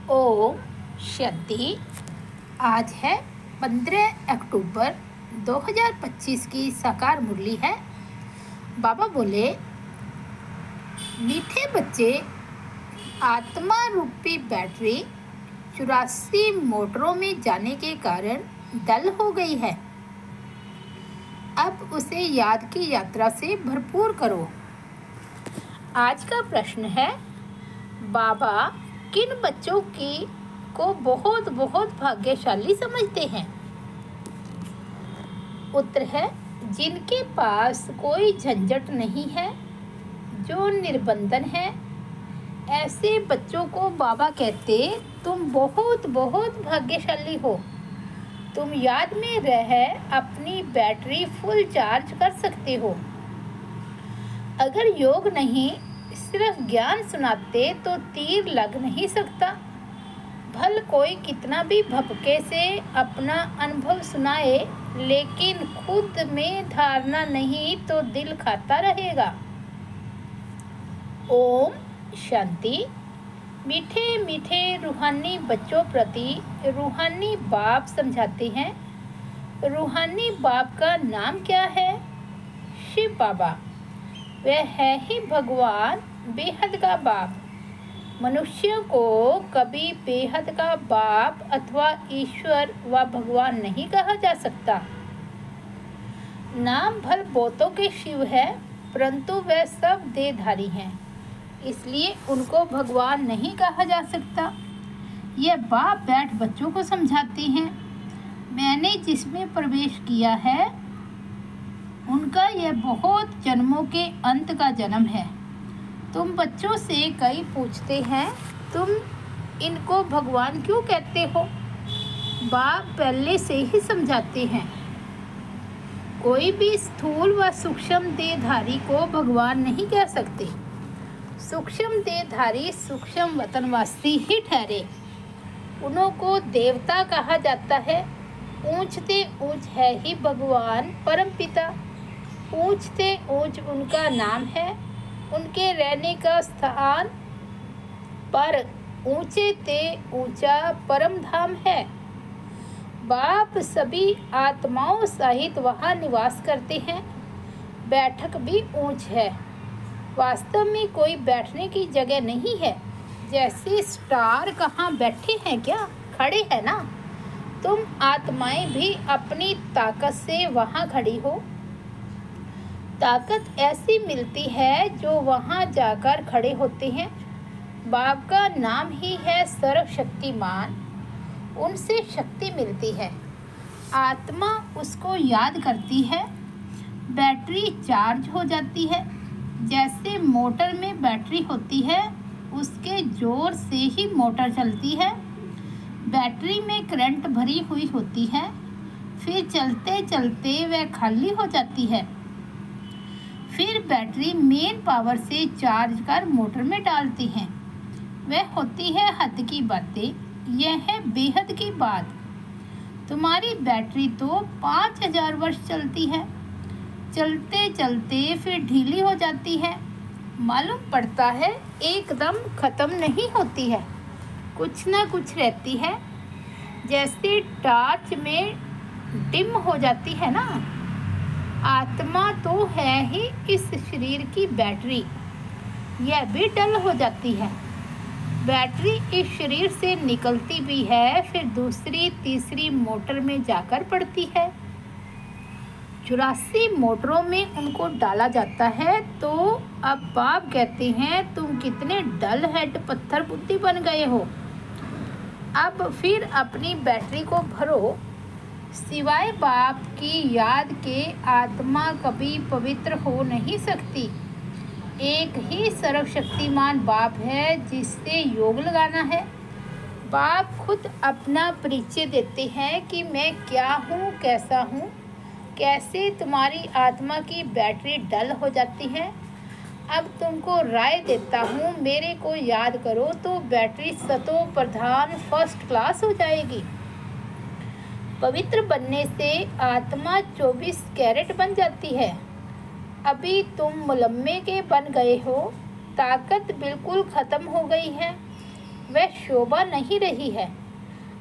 ओम शांति। आज है 15 अक्टूबर 2025 की साकार मुरली है। बाबा बोले, मीठे बच्चे, आत्मा रूपी बैटरी 84 मोटरों में जाने के कारण डल हो गई है। अब उसे याद की यात्रा से भरपूर करो। आज का प्रश्न है, बाबा किन बच्चों को बहुत बहुत भाग्यशाली समझते हैं? उत्तर है, जिनके पास कोई झंझट नहीं है, जो निर्बंधन है। ऐसे बच्चों को बाबा कहते, तुम बहुत बहुत भाग्यशाली हो। तुम याद में रह अपनी बैटरी फुल चार्ज कर सकते हो। अगर योग नहीं, सिर्फ ज्ञान सुनाते तो तीर लग नहीं सकता। भल कोई कितना भी भपके से अपना अनुभव सुनाए, लेकिन खुद में धारणा नहीं तो दिल खाता रहेगा। ओम शांति। मीठे मीठे रूहानी बच्चों प्रति रूहानी बाप समझाते हैं। रूहानी बाप का नाम क्या है? शिव बाबा। वह है ही भगवान, बेहद का बाप। मनुष्यों को कभी बेहद का बाप अथवा ईश्वर व भगवान नहीं कहा जा सकता। नाम भल बहुतों के शिव है, परंतु वह सब देहधारी हैं, इसलिए उनको भगवान नहीं कहा जा सकता। यह बाप बैठ बच्चों को समझाते हैं, मैंने जिसमें प्रवेश किया है उनका यह बहुत जन्मों के अंत का जन्म है। तुम बच्चों से कई पूछते हैं, तुम इनको भगवान क्यों कहते हो? बाप पहले से ही समझाते हैं, कोई भी स्थूल व सूक्ष्म देहधारी को भगवान नहीं कह सकते। सूक्ष्म देहधारी सूक्ष्म वतनवासी ही ठहरे, उन्हों को देवता कहा जाता है। ऊंचते ऊंच है ही भगवान परम पिता। ऊंचते ऊंच उनका नाम है, उनके रहने का स्थान पर ऊंचे ते ऊंचा परम धाम है। बाप सभी आत्माओं सहित वहाँ निवास करते हैं। बैठक भी ऊंच है, वास्तव में कोई बैठने की जगह नहीं है। जैसे स्टार कहाँ बैठे हैं, क्या खड़े हैं ना? तुम आत्माएं भी अपनी ताकत से वहाँ खड़ी हो। ताकत ऐसी मिलती है जो वहाँ जाकर खड़े होते हैं। बाप का नाम ही है सर्वशक्तिमान, उनसे शक्ति मिलती है। आत्मा उसको याद करती है, बैटरी चार्ज हो जाती है। जैसे मोटर में बैटरी होती है, उसके जोर से ही मोटर चलती है। बैटरी में करंट भरी हुई होती है, फिर चलते चलते वह खाली हो जाती है। फिर बैटरी मेन पावर से चार्ज कर मोटर में डालती हैं। वह होती है हद की बातें, यह है बेहद की बात। तुम्हारी बैटरी तो 5000 वर्ष चलती है, चलते चलते फिर ढीली हो जाती है। मालूम पड़ता है एकदम ख़त्म नहीं होती है, कुछ ना कुछ रहती है। जैसे टॉर्च में डिम हो जाती है ना। आत्मा तो है ही इस शरीर की बैटरी, यह भी डल हो जाती है। बैटरी इस शरीर से निकलती भी है, फिर दूसरी तीसरी मोटर में जाकर पड़ती है। 84 मोटरों में उनको डाला जाता है। तो अब बाप कहते हैं, तुम कितने डल हेड पत्थर बुद्धि बन गए हो। अब फिर अपनी बैटरी को भरो। सिवाय बाप की याद के आत्मा कभी पवित्र हो नहीं सकती। एक ही सर्वशक्तिमान बाप है जिससे योग लगाना है। बाप खुद अपना परिचय देते हैं कि मैं क्या हूँ, कैसा हूँ, कैसे तुम्हारी आत्मा की बैटरी डल हो जाती है। अब तुमको राय देता हूँ, मेरे को याद करो तो बैटरी सतो प्रधान फर्स्ट क्लास हो जाएगी। पवित्र बनने से आत्मा 24 कैरेट बन जाती है। अभी तुम मुलम्मे के बन गए हो, ताकत बिल्कुल ख़त्म हो गई है। वह शोभा नहीं रही है।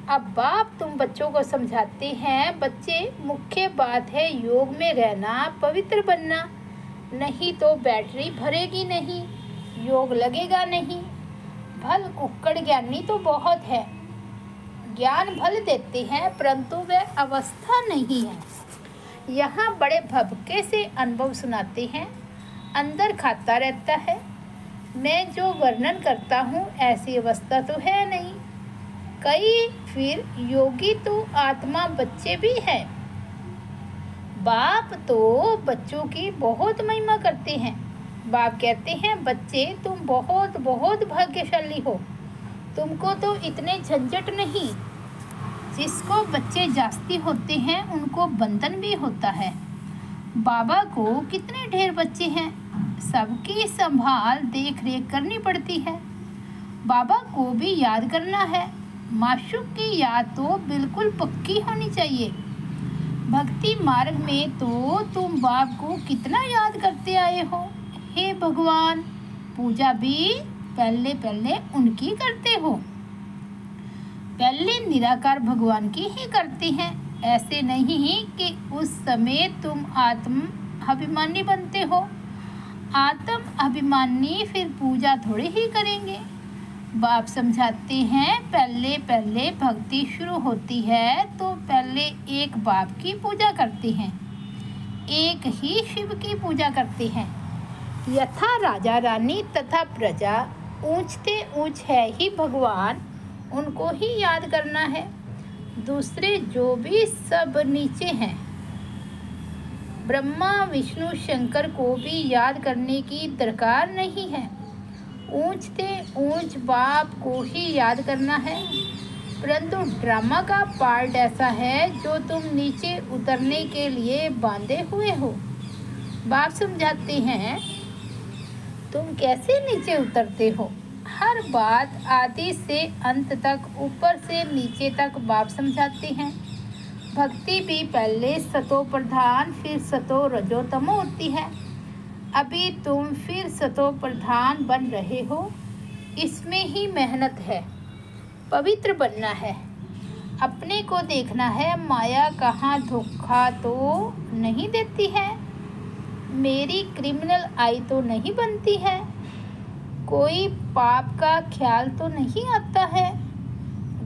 अब बाप तुम बच्चों को समझाते हैं, बच्चे मुख्य बात है योग में रहना, पवित्र बनना, नहीं तो बैटरी भरेगी नहीं, योग लगेगा नहीं। भल कुक्कड़ ज्ञानी तो बहुत है, ज्ञान भल देते हैं, परंतु वह अवस्था नहीं है। यहाँ बड़े भभके से अनुभव सुनाते हैं, अंदर खाता रहता है। मैं जो वर्णन करता हूँ ऐसी अवस्था तो है नहीं। कई फिर योगी तो आत्मा बच्चे भी हैं। बाप तो बच्चों की बहुत महिमा करते हैं। बाप कहते हैं, बच्चे तुम बहुत बहुत भाग्यशाली हो, तुमको तो इतने झंझट नहीं। जिसको बच्चे जास्ती होते हैं उनको बंधन भी होता है। बाबा को कितने ढेर बच्चे हैं, सबकी संभाल देख रेख करनी पड़ती है। बाबा को भी याद करना है। माशूक की याद तो बिल्कुल पक्की होनी चाहिए। भक्ति मार्ग में तो तुम बाप को कितना याद करते आए हो। हे भगवान, पूजा भी पहले पहले उनकी करते हो, पहले निराकार भगवान की ही करते हैं। ऐसे नहीं कि उस समय तुम आत्म अभिमानी बनते हो। आत्म अभिमानी फिर पूजा थोड़ी ही करेंगे। बाप समझाते हैं, पहले पहले भक्ति शुरू होती है तो पहले एक बाप की पूजा करते हैं, एक ही शिव की पूजा करते हैं। यथा राजा रानी तथा प्रजा ऊंचते ऊंच है ही भगवान, उनको ही याद करना है। दूसरे जो भी सब नीचे हैं, ब्रह्मा विष्णु शंकर को भी याद करने की दरकार नहीं है। ऊंचते ऊंच बाप को ही याद करना है। परंतु ड्रामा का पार्ट ऐसा है जो तुम नीचे उतरने के लिए बांधे हुए हो। बाप समझाते हैं, तुम कैसे नीचे उतरते हो। हर बात आदि से अंत तक, ऊपर से नीचे तक बाप समझाते हैं। भक्ति भी पहले सतो प्रधान फिर सतो रजो तमो होती है। अभी तुम फिर सतो प्रधान बन रहे हो। इसमें ही मेहनत है, पवित्र बनना है, अपने को देखना है। माया कहाँ धोखा तो नहीं देती है, मेरी क्रिमिनल आई तो नहीं बनती है, कोई पाप का ख्याल तो नहीं आता है।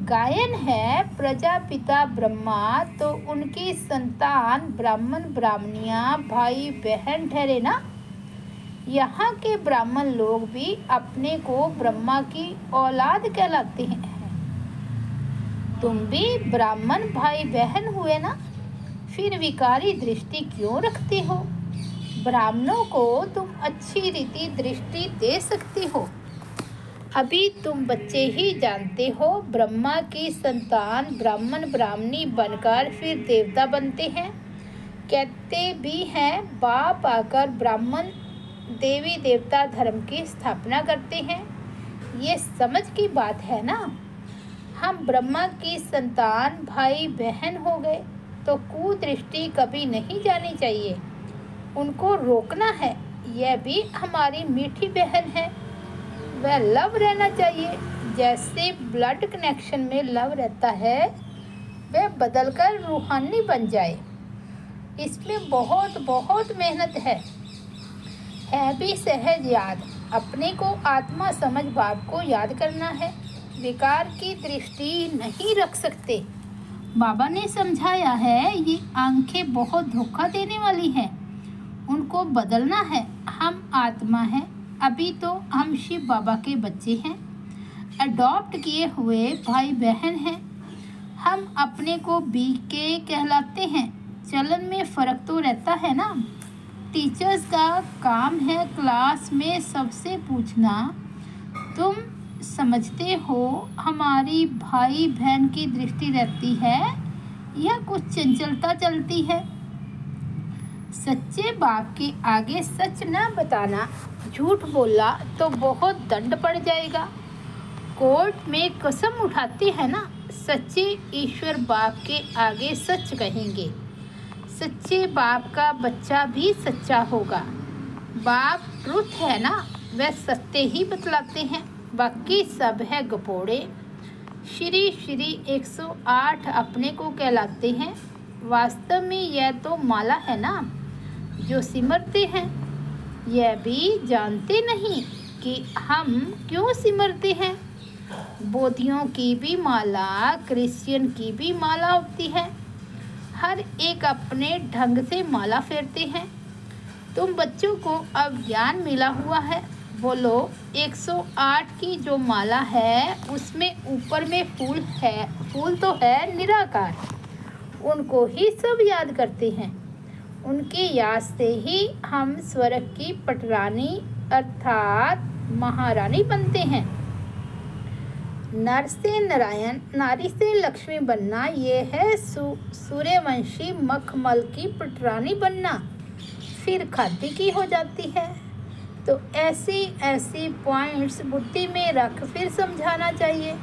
गायन है प्रजापिता ब्रह्मा, तो उनकी संतान ब्राह्मण ब्राह्मणियाँ भाई बहन ठहरे ना। यहाँ के ब्राह्मण लोग भी अपने को ब्रह्मा की औलाद कहलाते हैं। तुम भी ब्राह्मण भाई बहन हुए ना, फिर विकारी दृष्टि क्यों रखते हो। ब्राह्मणों को तुम अच्छी रीति दृष्टि दे सकते हो। अभी तुम बच्चे ही जानते हो, ब्रह्मा की संतान ब्राह्मण ब्राह्मणी बनकर फिर देवता बनते हैं। कहते भी हैं, बाप आकर ब्राह्मण देवी देवता धर्म की स्थापना करते हैं। ये समझ की बात है ना। हम ब्रह्मा की संतान भाई बहन हो गए तो कुदृष्टि कभी नहीं जानी चाहिए, उनको रोकना है। यह भी हमारी मीठी बहन है, वह लव रहना चाहिए। जैसे ब्लड कनेक्शन में लव रहता है, वह बदलकर रूहानी बन जाए। इसमें बहुत बहुत मेहनत है भी सहज याद। अपने को आत्मा समझ बाप को याद करना है, विकार की दृष्टि नहीं रख सकते। बाबा ने समझाया है, ये आंखें बहुत धोखा देने वाली हैं, उनको बदलना है। हम आत्मा हैं, अभी तो हम शिव बाबा के बच्चे हैं, अडॉप्ट किए हुए भाई बहन हैं। हम अपने को बीके कहलाते हैं। चलन में फ़र्क तो रहता है ना। टीचर्स का काम है क्लास में सबसे पूछना, तुम समझते हो हमारी भाई बहन की दृष्टि रहती है या कुछ चंचलता चलती है। सच्चे बाप के आगे सच न बताना, झूठ बोला तो बहुत दंड पड़ जाएगा। कोर्ट में कसम उठाते हैं ना, सच्चे ईश्वर बाप के आगे सच कहेंगे। सच्चे बाप का बच्चा भी सच्चा होगा। बाप ट्रुथ है ना, वह सत्य ही बतलाते हैं। बाकी सब है गपोड़े। श्री श्री 108 अपने को कहलाते हैं। वास्तव में यह तो माला है ना जो सिमरते हैं। यह भी जानते नहीं कि हम क्यों सिमरते हैं। बोधियों की भी माला, क्रिश्चियन की भी माला होती है। हर एक अपने ढंग से माला फेरते हैं। तुम बच्चों को अब ज्ञान मिला हुआ है। बोलो, 108 की जो माला है उसमें ऊपर में फूल है। फूल तो है निराकार। उनको ही सब याद करते हैं। उनकी याद से ही हम स्वर्ग की पटरानी अर्थात महारानी बनते हैं। नर से नारायण, नारी से लक्ष्मी बनना, ये है सूर्यवंशी मखमल की पटरानी बनना। फिर खादी की हो जाती है। तो ऐसी पॉइंट्स बुद्धि में रख फिर समझाना चाहिए।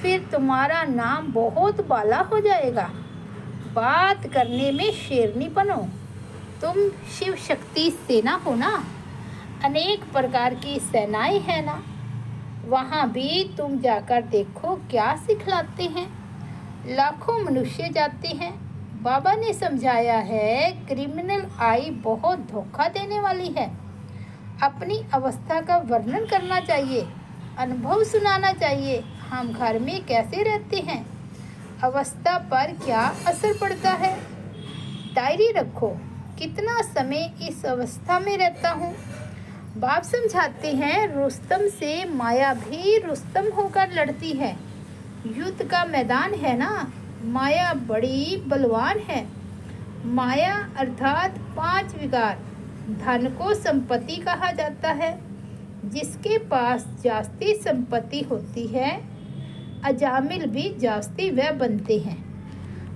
फिर तुम्हारा नाम बहुत बाला हो जाएगा। बात करने में शेरनी बनो। तुम शिव शक्ति सेना हो ना। अनेक प्रकार की सेनाएं हैं ना। वहाँ भी तुम जाकर देखो क्या सिखलाते हैं। लाखों मनुष्य जाते हैं। बाबा ने समझाया है क्रिमिनल आई बहुत धोखा देने वाली है। अपनी अवस्था का वर्णन करना चाहिए, अनुभव सुनाना चाहिए। हम घर में कैसे रहते हैं, अवस्था पर क्या असर पड़ता है। डायरी रखो, कितना समय इस अवस्था में रहता हूँ। बाप समझाते हैं रुस्तम से माया भी रुस्तम होकर लड़ती है। युद्ध का मैदान है ना। माया बड़ी बलवान है। माया अर्थात 5 विकार। धन को संपत्ति कहा जाता है। जिसके पास जास्ती संपत्ति होती है, अजामिल भी जास्ती वह बनते हैं।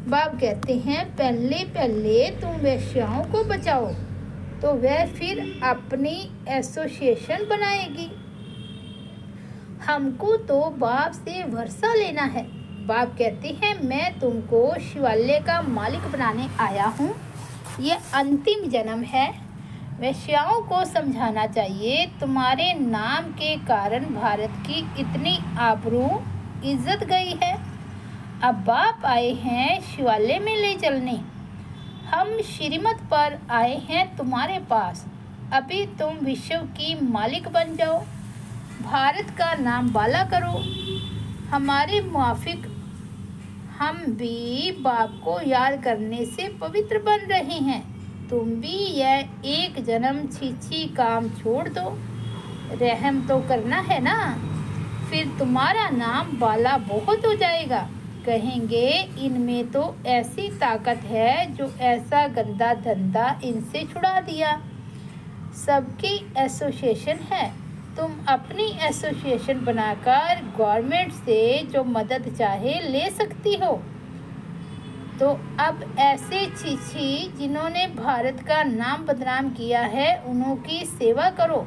बाप कहते हैं पहले पहले तुम वेश्याओं को बचाओ तो वह फिर अपनी एसोसिएशन बनाएगी। हमको तो बाप से भरोसा लेना है। बाप कहते हैं मैं तुमको शिवालय का मालिक बनाने आया हूँ। ये अंतिम जन्म है। वेश्याओं को समझाना चाहिए तुम्हारे नाम के कारण भारत की इतनी आबरू इज्जत गई है। अब बाप आए हैं शिवालय में ले चलने। हम श्रीमत पर आए हैं तुम्हारे पास। अभी तुम विश्व की मालिक बन जाओ। भारत का नाम बाला करो। हमारे मुआफिक हम भी बाप को याद करने से पवित्र बन रहे हैं। तुम भी यह एक जन्म छी काम छोड़ दो। रहम तो करना है ना। फिर तुम्हारा नाम बाला बहुत हो जाएगा। कहेंगे इनमें तो ऐसी ताकत है जो ऐसा गंदा धंधा इनसे छुड़ा दिया। सबकी एसोसिएशन है। तुम अपनी एसोसिएशन बनाकर गवर्नमेंट से जो मदद चाहे ले सकती हो। तो अब ऐसे छी जिन्होंने भारत का नाम बदनाम किया है उन्हों की सेवा करो।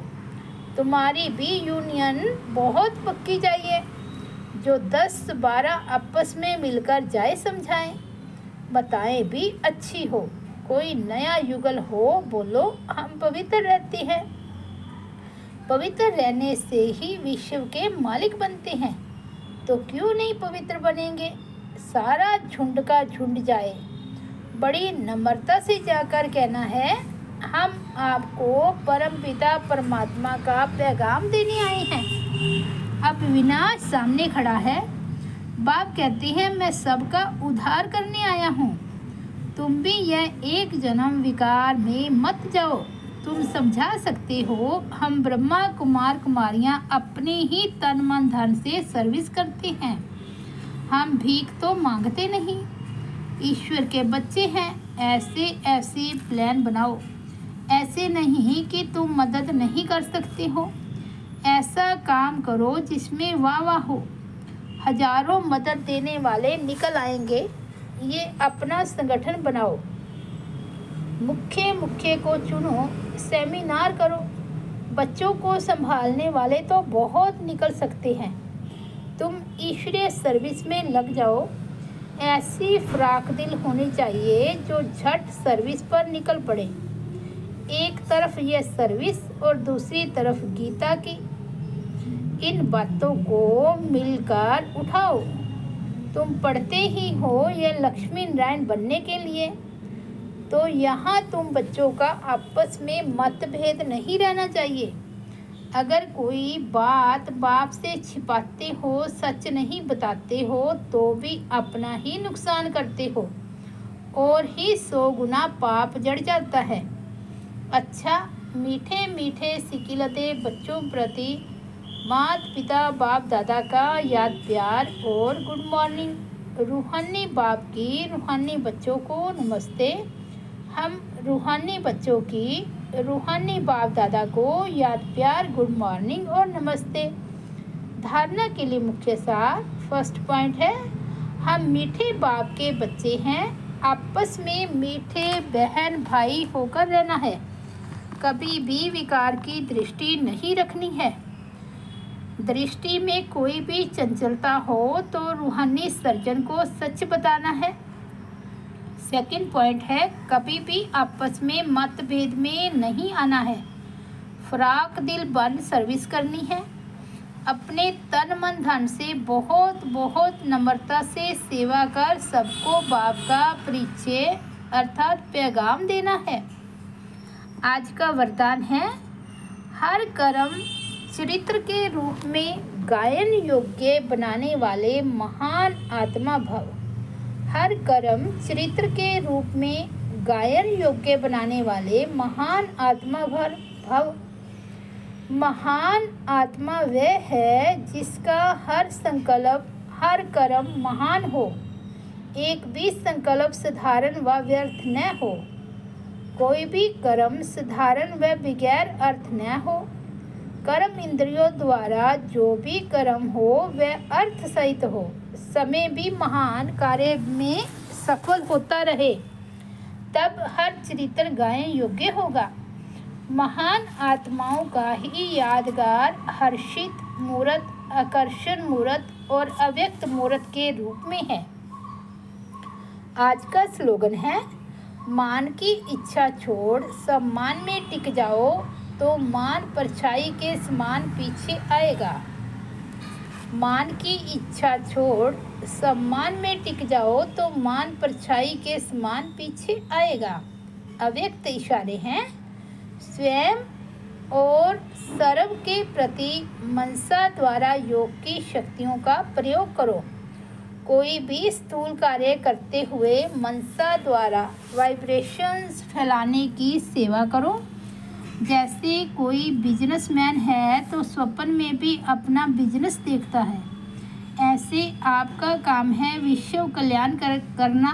तुम्हारी भी यूनियन बहुत पक्की चाहिए। जो 10-12 आपस में मिलकर जाए समझाएं, बताएं भी अच्छी हो। कोई नया युगल हो बोलो हम पवित्र रहते हैं। पवित्र रहने से ही विश्व के मालिक बनते हैं। तो क्यों नहीं पवित्र बनेंगे। सारा झुंड का झुंड जाए। बड़ी नम्रता से जाकर कहना है हम आपको परमपिता परमात्मा का पैगाम देने आए हैं। अब विनाश सामने खड़ा है। बाप कहते हैं मैं सबका उद्धार करने आया हूँ। तुम भी यह एक जन्म विकार में मत जाओ। तुम समझा सकते हो हम ब्रह्मा कुमार कुमारियाँ अपने ही तन मन धन से सर्विस करते हैं। हम भीख तो मांगते नहीं। ईश्वर के बच्चे हैं। ऐसे प्लान बनाओ। ऐसे नहीं कि तुम मदद नहीं कर सकते हो। ऐसा काम करो जिसमें वाह हो। हजारों मदद देने वाले निकल आएंगे। ये अपना संगठन बनाओ। मुख्य को चुनो। सेमिनार करो। बच्चों को संभालने वाले तो बहुत निकल सकते हैं। तुम ईश्वरीय सर्विस में लग जाओ। ऐसी फ्राक दिल होनी चाहिए जो झट सर्विस पर निकल पड़े। एक तरफ ये सर्विस और दूसरी तरफ गीता की। इन बातों को मिलकर उठाओ। तुम पढ़ते ही हो यह लक्ष्मी नारायण बनने के लिए, तो यहाँ तुम बच्चों का आपस में मतभेद नहीं रहना चाहिए। अगर कोई बात बाप से छिपाते हो, सच नहीं बताते हो, तो भी अपना ही नुकसान करते हो और ही 100 गुना पाप जड़ जाता है। अच्छा, मीठे मीठे सिकिलते बच्चों प्रति माता पिता बाप दादा का याद प्यार और गुड मॉर्निंग। रूहानी बाप की रूहानी बच्चों को नमस्ते। हम रूहानी बच्चों की रूहानी बाप दादा को याद प्यार गुड मॉर्निंग और नमस्ते। धारणा के लिए मुख्य सार फर्स्ट पॉइंट है, हम मीठे बाप के बच्चे हैं। आपस में मीठे बहन भाई होकर रहना है। कभी भी विकार की दृष्टि नहीं रखनी है। दृष्टि में कोई भी चंचलता हो तो रूहानी सर्जन को सच बताना है। सेकंड पॉइंट है, कभी भी आपस में मतभेद में नहीं आना है। फराक दिल बन सर्विस करनी है। अपने तन मन धन से बहुत बहुत नम्रता से सेवा कर सबको बाप का परिचय अर्थात पैगाम देना है। आज का वरदान है, हर कर्म चरित्र के रूप में गायन योग्य बनाने वाले महान आत्मा भव। हर कर्म चरित्र के रूप में गायन योग्य बनाने वाले महान आत्मा भव। महान आत्मा वह है जिसका हर संकल्प हर कर्म महान हो, एक भी संकल्प साधारण व व्यर्थ न हो। कोई भी कर्म साधारण व बगैर अर्थ न हो। कर्म इंद्रियों द्वारा जो भी कर्म हो वह अर्थ सहित हो, समय भी महान कार्य में सफल होता रहे, तब हर चरित्र गायन योग्य होगा। महान आत्माओं का ही यादगार हर्षित मूर्त, आकर्षण मूर्त और अव्यक्त मूर्त के रूप में है। आज का स्लोगन है, मान की इच्छा छोड़ सम्मान में टिक जाओ तो मान परछाई के समान पीछे आएगा। मान की इच्छा छोड़ सम्मान में टिक जाओ तो मान परछाई के समान पीछे आएगा। अव्यक्त इशारे हैं, स्वयं और सर्व के प्रति मनसा द्वारा योग की शक्तियों का प्रयोग करो। कोई भी स्थूल कार्य करते हुए मनसा द्वारा वाइब्रेशंस फैलाने की सेवा करो। जैसे कोई बिजनेसमैन है तो स्वप्न में भी अपना बिजनेस देखता है, ऐसे आपका काम है विश्व कल्याण करना।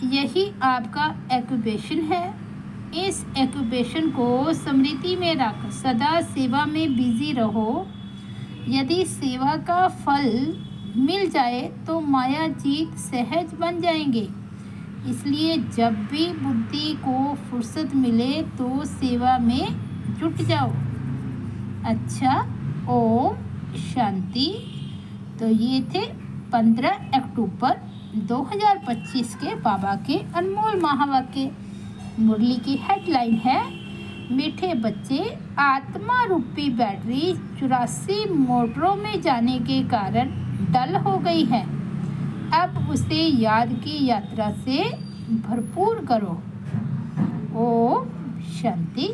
यही आपका एक्यूपेशन है। इस एक्यूपेशन को स्मृति में रख सदा सेवा में बिजी रहो। यदि सेवा का फल मिल जाए तो माया जीत सहज बन जाएंगे। इसलिए जब भी बुद्धि को फुर्सत मिले तो सेवा में जुट जाओ। अच्छा, ओम शांति। तो ये थे 15 अक्टूबर 2025 के बाबा के अनमोल महावाक्य। मुरली की हेडलाइन है, मीठे बच्चे आत्मा रूपी बैटरी 84 मोटरों में जाने के कारण डल हो गई है। अब उसे याद की यात्रा से भरपूर करो। ओम शांति।